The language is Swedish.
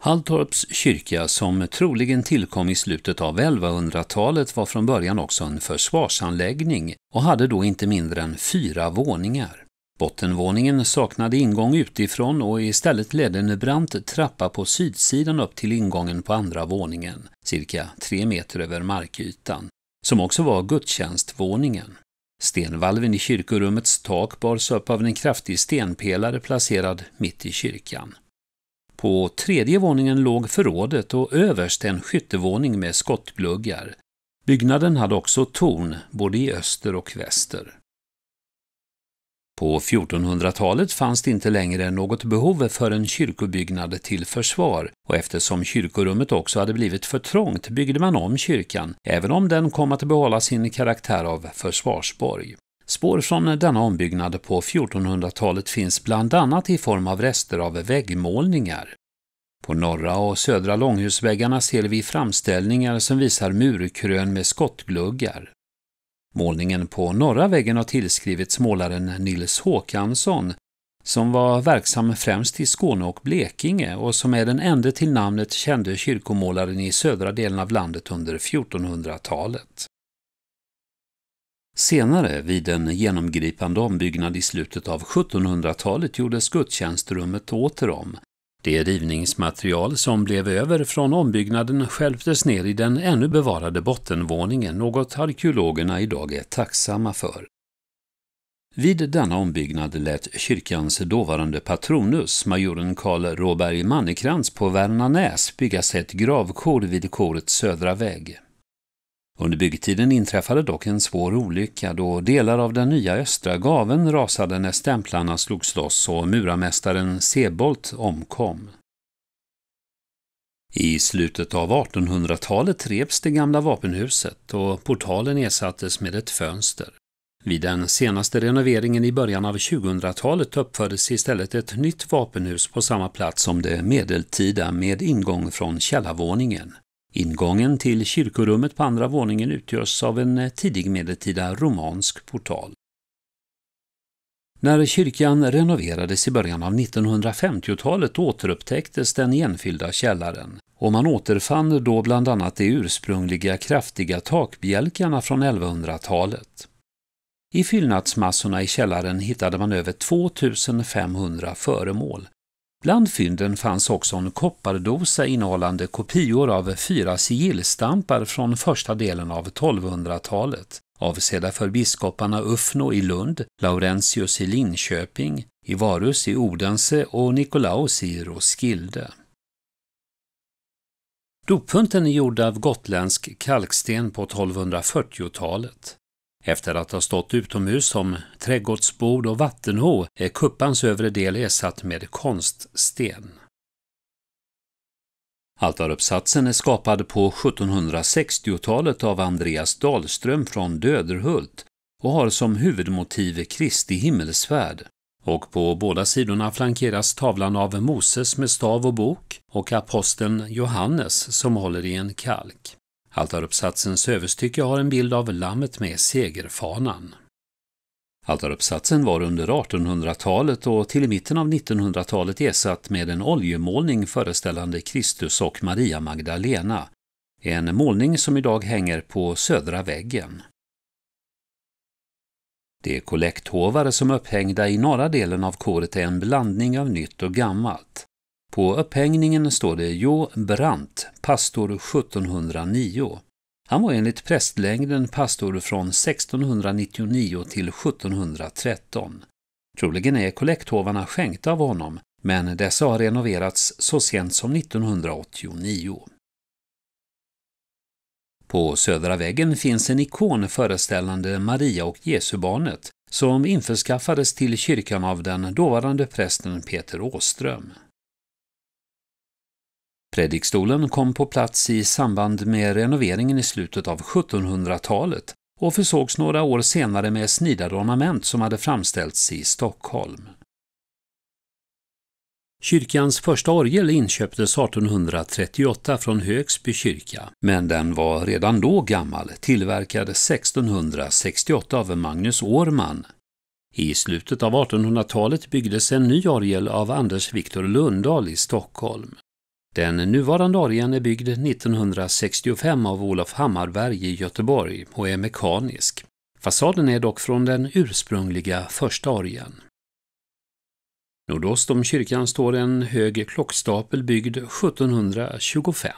Halltorps kyrka, som troligen tillkom i slutet av 1100-talet, var från början också en försvarsanläggning och hade då inte mindre än 4 våningar. Bottenvåningen saknade ingång utifrån och istället ledde en brant trappa på sydsidan upp till ingången på andra våningen, cirka 3 meter över markytan, som också var gudstjänstvåningen. Stenvalven i kyrkorummets tak bars upp av en kraftig stenpelare placerad mitt i kyrkan. På 3:e våningen låg förrådet och överst en skyttevåning med skottgluggar. Byggnaden hade också torn både i öster och väster. På 1400-talet fanns det inte längre något behov för en kyrkobyggnad till försvar, och eftersom kyrkorummet också hade blivit för trångt byggde man om kyrkan, även om den kom att behålla sin karaktär av försvarsborg. Spår från denna ombyggnad på 1400-talet finns bland annat i form av rester av väggmålningar. På norra och södra långhusväggarna ser vi framställningar som visar murkrön med skottgluggar. Målningen på norra väggen har tillskrivits målaren Nils Håkansson, som var verksam främst i Skåne och Blekinge och som är den enda till namnet kände kyrkomålaren i södra delen av landet under 1400-talet. Senare, vid en genomgripande ombyggnad i slutet av 1700-talet, gjordes gudstjänstrummet åter om. Det rivningsmaterial som blev över från ombyggnaden stjälptes ner i den ännu bevarade bottenvåningen, något arkeologerna idag är tacksamma för. Vid denna ombyggnad lät kyrkans dåvarande patronus, majoren Karl Råberg Mannekrans på Värnanäs, byggas ett gravkor vid korets södra vägg. Under byggtiden inträffade dock en svår olycka då delar av den nya östra gaven rasade när stämplarna slogs loss och murarmästaren Sebolt omkom. I slutet av 1800-talet revs det gamla vapenhuset och portalen ersattes med ett fönster. Vid den senaste renoveringen i början av 2000-talet uppfördes istället ett nytt vapenhus på samma plats som det medeltida med ingång från källarvåningen. Ingången till kyrkorummet på andra våningen utgörs av en tidig medeltida romansk portal. När kyrkan renoverades i början av 1950-talet återupptäcktes den igenfyllda källaren och man återfann då bland annat de ursprungliga kraftiga takbjälkarna från 1100-talet. I fyllnadsmassorna i källaren hittade man över 2500 föremål. Bland fynden fanns också en koppardosa innehållande kopior av 4 sigillstampar från första delen av 1200-talet, avsedda för biskoparna Uffno i Lund, Laurentius i Linköping, Ivarus i Odense och Nikolaus i Roskilde. Dopfunten är gjord av gotländsk kalksten på 1240-talet. Efter att ha stått utomhus som trädgårdsbord och vattenho är kuppans övre del ersatt med konststen. Altaruppsatsen är skapad på 1760-talet av Andreas Dahlström från Döderhult och har som huvudmotiv Kristi himmelsfärd, och på båda sidorna flankeras tavlan av Moses med stav och bok och aposteln Johannes som håller i en kalk. Altaruppsatsens överstycke har en bild av lammet med segerfanan. Altaruppsatsen var under 1800-talet och till mitten av 1900-talet ersatt med en oljemålning föreställande Kristus och Maria Magdalena, en målning som idag hänger på södra väggen. De kollekthovare som är upphängda i norra delen av koret är en blandning av nytt och gammalt. På upphängningen står det Jo Brandt, pastor 1709. Han var enligt prästlängden pastor från 1699 till 1713. Troligen är kollekthovarna skänkta av honom, men dessa har renoverats så sent som 1989. På södra väggen finns en ikon föreställande Maria och Jesubarnet som införskaffades till kyrkan av den dåvarande prästen Peter Åström. Predikstolen kom på plats i samband med renoveringen i slutet av 1700-talet och försågs några år senare med snidade ornament som hade framställts i Stockholm. Kyrkans första orgel inköptes 1838 från Högsby kyrka, men den var redan då gammal, tillverkad 1668 av Magnus Årman. I slutet av 1800-talet byggdes en ny orgel av Anders Viktor Lundahl i Stockholm. Den nuvarande orgeln är byggd 1965 av Olof Hammarberg i Göteborg och är mekanisk. Fasaden är dock från den ursprungliga första orgeln. Nordost om kyrkan står en hög klockstapel byggd 1725.